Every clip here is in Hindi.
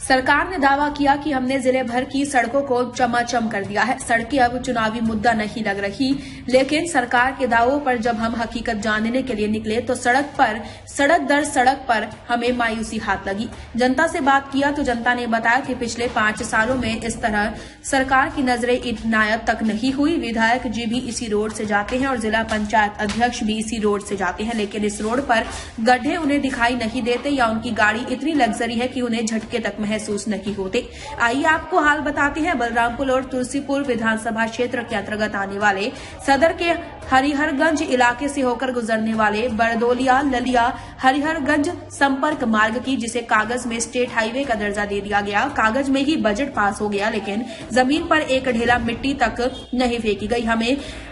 सरकार ने दावा किया कि हमने जिले भर की सड़कों को चमाचम कर दिया है। सड़कें अब चुनावी मुद्दा नहीं लग रही, लेकिन सरकार के दावों पर जब हम हकीकत जानने के लिए निकले तो सड़क दर सड़क पर हमें मायूसी हाथ लगी। जनता से बात किया तो जनता ने बताया कि पिछले 5 सालों में इस तरह सरकार की नजरें इनायत तक नहीं हुई। विधायक जी भी इसी रोड से जाते हैं और जिला पंचायत अध्यक्ष भी इसी रोड से जाते हैं, लेकिन इस रोड पर गड्ढे उन्हें दिखाई नहीं देते या उनकी गाड़ी इतनी लग्जरी है कि उन्हें झटके तक महसूस नहीं होते। आइए आपको हाल बताते हैं बलरामपुर और तुलसीपुर विधानसभा क्षेत्र के अंतर्गत आने वाले सदर के हरिहरगंज इलाके से होकर गुजरने वाले बरदोलिया ललिया हरिहरगंज संपर्क मार्ग की, जिसे कागज में स्टेट हाईवे का दर्जा दे दिया गया। कागज में ही बजट पास हो गया, लेकिन जमीन पर एक ढेला मिट्टी तक नहीं फेंकी गई।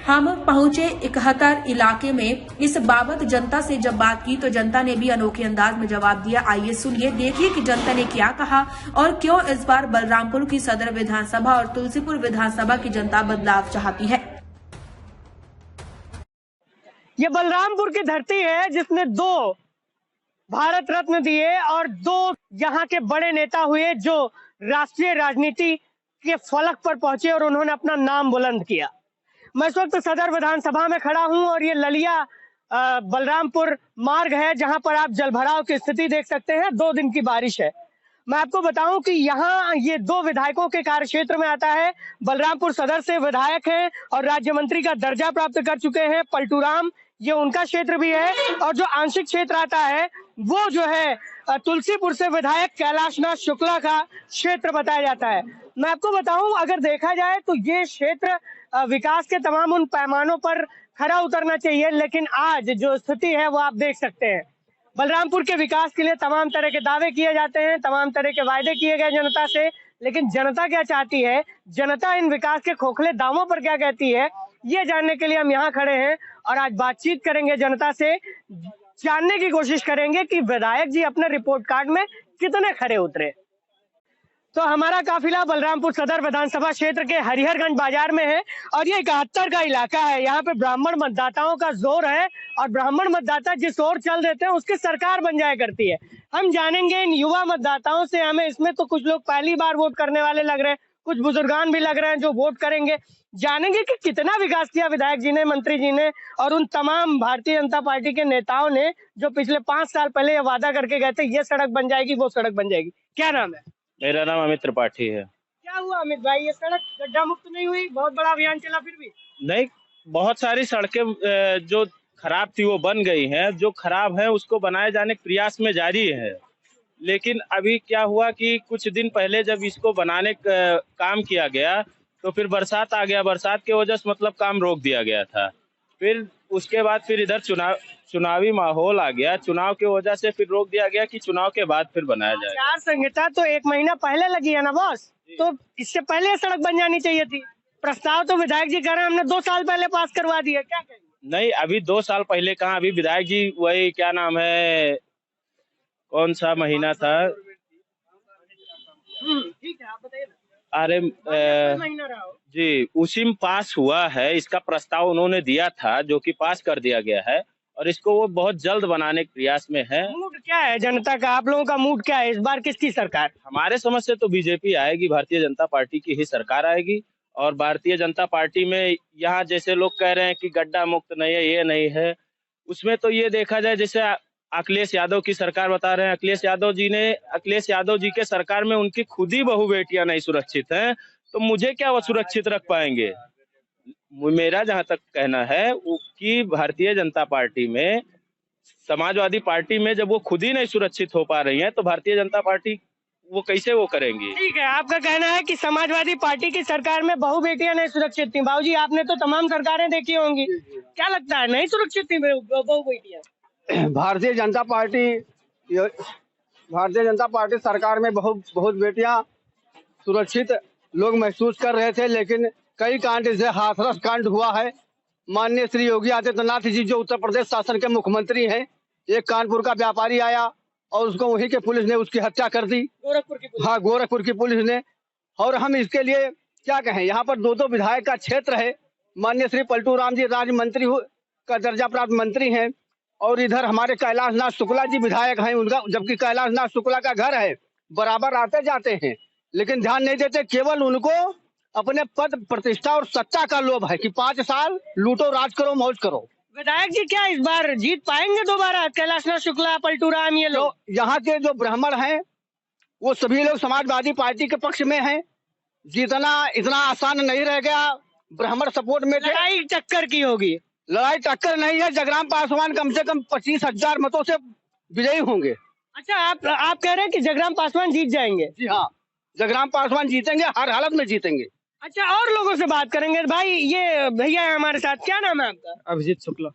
हम पहुंचे 71 इलाके में। इस बाबत जनता से जब बात की तो जनता ने भी अनोखे अंदाज में जवाब दिया। आइए सुनिए, देखिए कि जनता ने क्या कहा और क्यों इस बार बलरामपुर की सदर विधानसभा और तुलसीपुर विधानसभा की जनता बदलाव चाहती है। ये बलरामपुर की धरती है जिसने 2 भारत रत्न दिए और 2 यहाँ के बड़े नेता हुए जो राष्ट्रीय राजनीति के फलक पर पहुंचे और उन्होंने अपना नाम बुलंद किया। मैं इस वक्त सदर विधानसभा में खड़ा हूं और ये ललिया बलरामपुर मार्ग है जहां पर आप जलभराव की स्थिति देख सकते हैं। 2 दिन की बारिश है। मैं आपको बताऊं कि यहाँ ये 2 विधायकों के कार्यक्षेत्र में आता है। बलरामपुर सदर से विधायक हैं और राज्य मंत्री का दर्जा प्राप्त कर चुके हैं पलटू राम, ये उनका क्षेत्र भी है। और जो आंशिक क्षेत्र आता है वो जो है तुलसीपुर से विधायक कैलाशनाथ शुक्ला का क्षेत्र बताया जाता है। मैं आपको बताऊं, अगर देखा जाए तो ये क्षेत्र विकास के तमाम उन पैमानों पर खरा उतरना चाहिए, लेकिन आज जो स्थिति है वो आप देख सकते हैं। बलरामपुर के विकास के लिए तमाम तरह के दावे किए जाते हैं, तमाम तरह के वायदे किए गए जनता से, लेकिन जनता क्या चाहती है, जनता इन विकास के खोखले दावों पर क्या कहती है, ये जानने के लिए हम यहाँ खड़े हैं और आज बातचीत करेंगे जनता से। जानने की कोशिश करेंगे कि विधायक जी अपने रिपोर्ट कार्ड में कितने खरे उतरे। तो हमारा काफिला बलरामपुर सदर विधानसभा क्षेत्र के हरिहरगंज बाजार में है और ये 71 का इलाका है। यहाँ पे ब्राह्मण मतदाताओं का जोर है और ब्राह्मण मतदाता जिस ओर चल देते हैं उसकी सरकार बन जाया करती है। हम जानेंगे इन युवा मतदाताओं से। हमें इसमें तो कुछ लोग पहली बार वोट करने वाले लग रहे हैं, कुछ बुजुर्गान भी लग रहे हैं जो वोट करेंगे। जानेंगे कि कितना विकास किया विधायक जी ने, मंत्री जी ने और उन तमाम भारतीय जनता पार्टी के नेताओं ने जो पिछले 5 साल पहले ये वादा करके गए थे, ये सड़क बन जाएगी, वो सड़क बन जाएगी। क्या नाम है? मेरा नाम अमित त्रिपाठी है। क्या हुआ अमित भाई, ये सड़क गड्ढा मुक्त नहीं हुई? बहुत बड़ा अभियान चला फिर भी नहीं, बहुत सारी सड़कें जो खराब थी वो बन गई हैं। जो खराब है उसको बनाए जाने के प्रयास में जारी है। लेकिन अभी क्या हुआ कि कुछ दिन पहले जब इसको बनाने का काम किया गया तो फिर बरसात आ गया। बरसात की वजह से मतलब काम रोक दिया गया था। फिर उसके बाद फिर इधर चुनावी माहौल आ गया। चुनाव की वजह से फिर रोक दिया गया कि चुनाव के बाद फिर बनाया जाए। आचार संहिता तो 1 महीना पहले लगी है ना बॉस, तो इससे पहले सड़क बन जानी चाहिए थी। प्रस्ताव तो विधायक जी कह रहे हैं हमने 2 साल पहले पास करवा दिया। क्या कहेंगे? नहीं, अभी 2 साल पहले कहाँ, अभी विधायक जी वही क्या नाम है, कौन सा महीना था? ठीक है, आप बताइए ना। अरे महीना रहा हो जी, उसी में पास हुआ है। इसका प्रस्ताव उन्होंने दिया था जो कि पास कर दिया गया है और इसको वो बहुत जल्द बनाने के प्रयास में है। मूड क्या है जनता का? आप लोगों का मूड क्या है? इस बार किसकी सरकार? हमारे समझ से तो बीजेपी आएगी, भारतीय जनता पार्टी की ही सरकार आएगी। और भारतीय जनता पार्टी में यहाँ जैसे लोग कह रहे हैं कि गड्ढा मुक्त नहीं है, ये नहीं है, उसमें तो ये देखा जाए जैसे अखिलेश यादव की सरकार बता रहे हैं। अखिलेश यादव जी के सरकार में उनकी खुद ही बहू बेटियां नहीं सुरक्षित हैं, तो मुझे क्या वो सुरक्षित रख पाएंगे? मेरा जहां तक कहना है कि भारतीय जनता पार्टी में, समाजवादी पार्टी में जब वो खुद ही नहीं सुरक्षित हो पा रही है तो भारतीय जनता पार्टी वो कैसे वो करेंगी? ठीक है, आपका कहना है कि समाजवादी पार्टी की सरकार में बहू बेटियां नहीं सुरक्षित थी। बाबूजी, आपने तो तमाम सरकारें देखी होंगी, क्या लगता है नहीं सुरक्षित थी बहू बेटियां? भारतीय जनता पार्टी सरकार में बहुत बेटियां सुरक्षित लोग महसूस कर रहे थे, लेकिन कई कांड जैसे हाथरस कांड हुआ है। माननीय श्री योगी आदित्यनाथ जी जो उत्तर प्रदेश शासन के मुख्यमंत्री हैं, एक कानपुर का व्यापारी आया और उसको वहीं के पुलिस ने उसकी हत्या कर दी। गोरखपुर की पुलिस ने। और हम इसके लिए क्या कहें, यहाँ पर 2 विधायक का क्षेत्र है। माननीय श्री पलटू राम जी राज्य मंत्री का दर्जा प्राप्त मंत्री हैं और इधर हमारे कैलाशनाथ शुक्ला जी विधायक हैं उनका, जबकि कैलाशनाथ शुक्ला का घर है बराबर आते जाते हैं, लेकिन ध्यान नहीं देते। केवल उनको अपने पद प्रतिष्ठा और सत्ता का लोभ है कि 5 साल लूटो, राज करो, मौज करो। विधायक जी क्या इस बार जीत पाएंगे दोबारा? कैलाशनाथ शुक्ला, पलटू राम, ये लोग? तो यहाँ के जो ब्राह्मण हैं वो सभी लोग समाजवादी पार्टी के पक्ष में हैं। जीतना इतना आसान नहीं रह गया। ब्राह्मण सपोर्ट में थे। लड़ाई टक्कर की होगी। लड़ाई टक्कर नहीं है। जगराम पासवान कम से कम 25,000 मतों से विजयी होंगे। अच्छा, आप कह रहे हैं कि जगराम पासवान जीत जाएंगे? जी हाँ, जगराम पासवान जीतेंगे, हर हालत में जीतेंगे। अच्छा, और लोगों से बात करेंगे। भाई, ये भैया है हमारे साथ, क्या नाम है आपका? अभिजीत शुक्ला।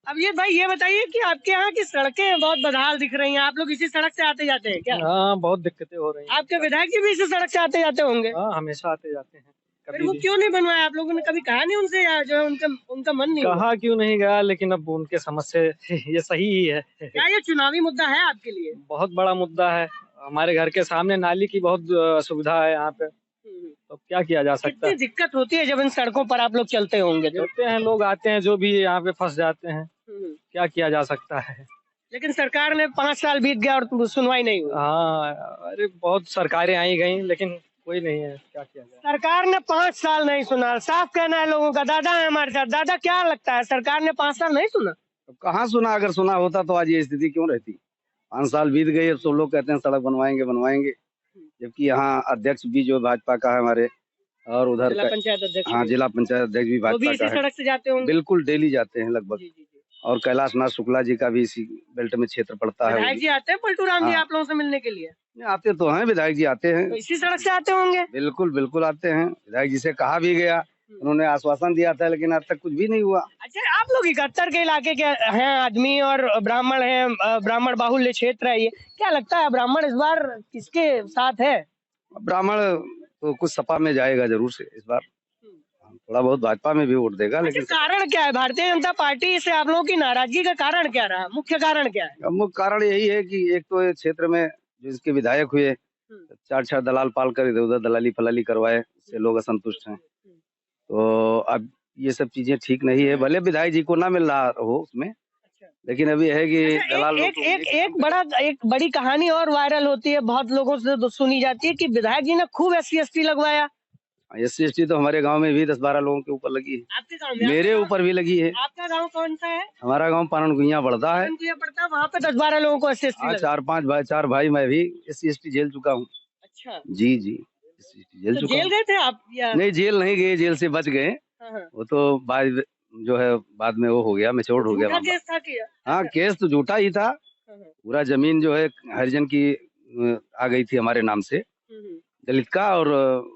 अब ये भाई ये बताइए कि आपके यहाँ की सड़कें बहुत बदहाल दिख रही हैं। आप लोग इसी सड़क से आते जाते हैं क्या? हाँ, बहुत दिक्कतें हो रही हैं। आपके विधायक जी भी इसी सड़क से आते जाते होंगे? हाँ, हमेशा आते जाते हैं। फिर कभी वो भी क्यों नहीं बनवाया? आप लोगों ने कभी कहा नहीं उनसे, या जो है उनका मन नहीं हुआ? कहा क्यों नहीं गया, लेकिन अब उनके समझ से ये सही ही है। क्या ये चुनावी मुद्दा है आपके लिए? बहुत बड़ा मुद्दा है। हमारे घर के सामने नाली की बहुत सुविधा है यहाँ पे, तो क्या किया जा सकता कितनी है। दिक्कत होती है जब इन सड़कों पर आप लोग चलते होंगे तो? चलते हैं, लोग आते हैं जो भी यहाँ पे फंस जाते हैं। क्या किया जा सकता है। लेकिन सरकार ने 5 साल बीत गया और सुनवाई नहीं हुई। हाँ, अरे बहुत सरकारें आई गई, लेकिन कोई नहीं है, क्या किया जाए। सरकार ने 5 साल नहीं सुना, साफ कहना है लोगों का। दादा है हमारे साथ। दादा, क्या लगता है, सरकार ने 5 साल नहीं सुना? अब कहाँ सुना? अगर सुना होता तो आज ये स्थिति क्यों रहती? 5 साल बीत गए, अब सब लोग कहते हैं सड़क बनवाएंगे बनवाएंगे, जबकि यहाँ अध्यक्ष भी जो भाजपा का है हमारे, और उधर जिला पंचायत अध्यक्ष? हाँ, जिला पंचायत अध्यक्ष भी वो भी भाजपा इसी का है। सड़क से जाते होंगे? बिल्कुल डेली जाते हैं लगभग। जी, जी, जी। और कैलाशनाथ शुक्ला जी का भी इसी बेल्ट में क्षेत्र पड़ता है। विधायक जी आते हैं पलटू राम जी हाँ। आप लोगों से मिलने के लिए? आते तो हैं, विधायक जी आते हैं। तो इसी सड़क से आते होंगे? बिल्कुल बिल्कुल आते हैं। विधायक जी से कहा भी गया, उन्होंने आश्वासन दिया था, लेकिन आज तक कुछ भी नहीं हुआ। अच्छा, आप लोग 71 के इलाके के हैं आदमी और ब्राह्मण हैं, ब्राह्मण बाहुल्य क्षेत्र है ये। क्या लगता है ब्राह्मण इस बार किसके साथ है? ब्राह्मण तो कुछ सपा में जाएगा जरूर से इस बार, थोड़ा बहुत भाजपा में भी वोट देगा। अच्छा, लेकिन कारण क्या है? भारतीय जनता पार्टी से आप लोगों की नाराजगी का कारण क्या रहा? मुख्य कारण क्या है? मुख्य कारण यही है कि एक तो ये क्षेत्र में जो इसके विधायक हुए, 4 दलाल पाल कर इधर उधर दलाली फलाली करवाए, इससे लोग असंतुष्ट हैं। तो अब ये सब चीजें ठीक नहीं है। भले विधायक जी को ना मिल रहा हो उसमें, लेकिन अभी है कि दलाल एक बड़ी कहानी और वायरल होती है, बहुत लोगों से सुनी जाती है कि विधायक जी ने खूब SC/ST लगवाया। SC/ST तो हमारे गांव में भी 10-12 लोगों के ऊपर लगी है। आपके गांव में? मेरे ऊपर भी लगी है। आपका गांव कौन सा है? हमारा गांव पाननगुइया बढ़ता है। पड़ता है, वहाँ पे 10-12 लोगों को SC/ST लगा। 4 भाई मैं भी SC/ST झेल चुका हूँ। अच्छा जी जी, SC/ST झेल तो चुका जेल हूँ। गए थे आप या? नहीं, जेल नहीं गए, जेल से बच गए। हाँ। वो तो बाद में वो हो गया, मैच्योर हो गया झूठा मामला। केस था कि? हाँ, केस तो झूठा ही था। पूरा जमीन जो है हरिजन की आ गई थी हमारे नाम से, दलित का, और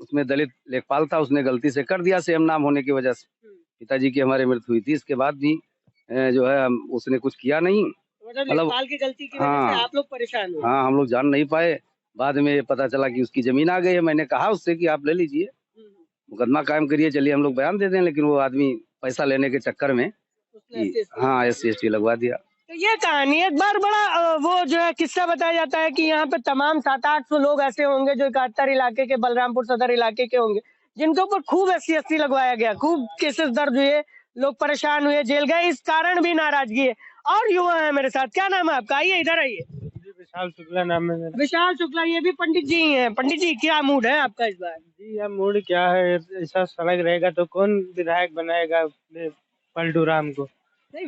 उसमें दलित लेखपाल था, उसने गलती से कर दिया सेम नाम होने की वजह से। पिताजी की हमारे मृत्यु हुई थी, इसके बाद भी जो है उसने कुछ किया नहीं। मतलब लेखपाल की गलती की वजह से आप लोग परेशान हुए? हाँ, हम लोग जान नहीं पाए। बाद में पता चला कि उसकी जमीन आ गई है। मैंने कहा उससे कि आप ले लीजिए, मुकदमा कायम करिए, चलिए हम लोग बयान दे दें, लेकिन वो आदमी पैसा लेने के चक्कर में हाँ SC/ST लगवा दिया। तो ये कहानी एक बार बड़ा वो जो है किस्सा बताया जाता है कि यहाँ पे तमाम 700-800 लोग ऐसे होंगे जो 71 इलाके के, बलरामपुर सदर इलाके के होंगे, जिनके ऊपर खूब SC/ST लगवाया गया, खूब केसेस दर्ज हुए, लोग परेशान हुए, जेल गए, इस कारण भी नाराजगी है। और युवा है मेरे साथ, क्या नाम है आपका? आइए, इधर आइए। विशाल शुक्ला नाम है मेरा। विशाल शुक्ला, ये भी पंडित जी ही हैं। पंडित जी, क्या मूड है आपका इस बार? जी, यह मूड क्या है, ऐसा सड़क रहेगा तो कौन विधायक बनाएगा पलटू राम को? नहीं,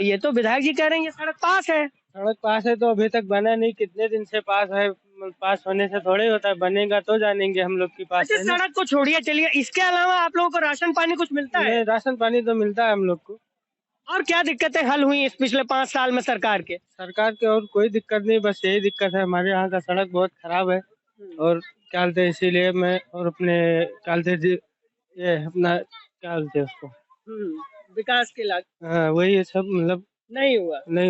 ये तो विधायक जी कह रहे हैं ये सड़क पास है। सड़क पास है तो अभी तक बना नहीं, कितने दिन से पास है, पास होने से थोड़े होता है, बनेगा तो जानेंगे हम लोग की पास है। सड़क को छोड़िए, चलिए, इसके अलावा आप लोगों को राशन पानी कुछ मिलता है? राशन पानी तो मिलता है हम लोग को। और क्या दिक्कतें हल हुई इस पिछले 5 साल में सरकार के? और कोई दिक्कत नहीं, बस यही दिक्कत है, हमारे यहाँ का सड़क बहुत खराब है। और क्या बोलते हैं, इसीलिए मैं और अपने क्या बोलते हैं ये अपना क्या बोलते हैं उसको, विकास के लायक। हाँ, वही सब मतलब नहीं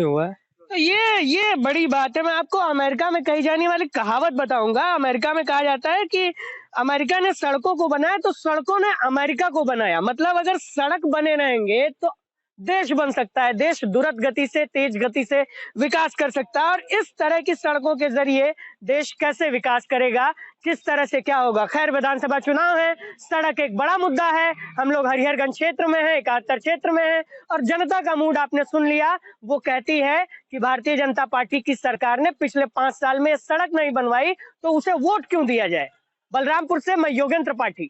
हुआ। तो ये बड़ी बात है। मैं आपको अमेरिका में कही जाने वाली कहावत बताऊंगा। अमेरिका में कहा जाता है कि अमेरिका ने सड़कों को बनाया तो सड़कों ने अमेरिका को बनाया। मतलब अगर सड़क बने रहेंगे तो देश बन सकता है, देश दुरत गति से, तेज गति से विकास कर सकता है। और इस तरह की सड़कों के जरिए देश कैसे विकास करेगा, किस तरह से क्या होगा। खैर, विधानसभा चुनाव है, सड़क एक बड़ा मुद्दा है। हम लोग हरिहरगंज क्षेत्र में है, 71 क्षेत्र में है, और जनता का मूड आपने सुन लिया। वो कहती है कि भारतीय जनता पार्टी की सरकार ने पिछले 5 साल में सड़क नहीं बनवाई तो उसे वोट क्यों दिया जाए। बलरामपुर से मैं योगेंद्र पाठी।